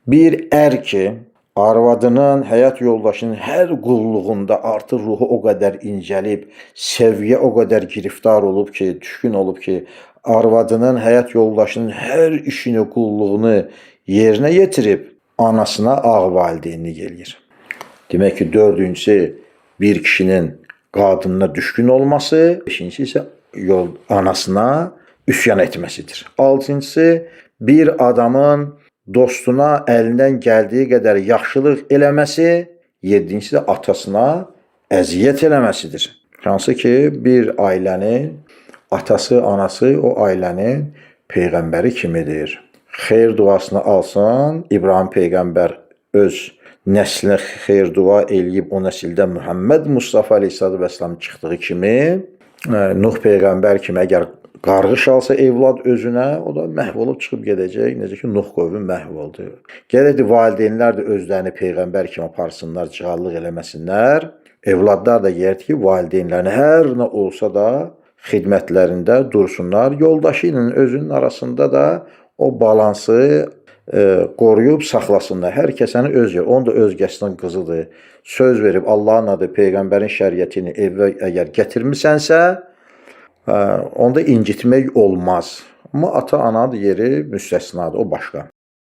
Bir ki, arvadının, həyat yoldaşının hər qulluğunda artıq ruhu o qədər incəlib, sevgiyə o qədər giriftar olub ki, düşkün olub ki, arvadının, həyat yoldaşının hər işini, qulluğunu yerinə yetirib, anasına ağ valideynlik eləyir. Demək ki, dördüncüsü bir kişinin qadınına düşkün olması, beşincisi isə anasına üsyan etməsidir. Altıncısı, bir adamın dostuna əlindən gəldiyi qədər yaxşılıq eləməsi, yedincisi də atasına əziyyət eləməsidir. Hansı ki, bir ailənin atası, anası o ailənin peyğəmbəri kimidir. Xeyir duasını alsın, İbrahim peyğəmbər öz nəslinə xeyir dua eləyib o nəsildə Muhammed Mustafa Aleyhisselatü Vesselam çıxdığı kimi, Nuh peyğəmbər kimi əgər qarğış alsa evlad özünə, o da məhv olub çıxıb gedəcək. Necə ki, Nuh qövmü məhv oldu. Gərəkdir, valideynlər də özlərini peyğəmbər kimi aparsınlar, cığallıq eləməsinlər. Evladlar da gərəkdir ki, valideynlərini hər nə olsa da xidmətlərində dursunlar. Yoldaşı ilə özünün arasında da o balansı qoruyub saxlasınlar. Hər kəsəni öz yer, onun da özgəsinin qızıdır. Söz verib Allahın adı, peyğəmbərin şəriətini evə əgər gətirmisənsə, onda incitmək olmaz. Amma ata-ana yeri müstəsnadır, o başqa.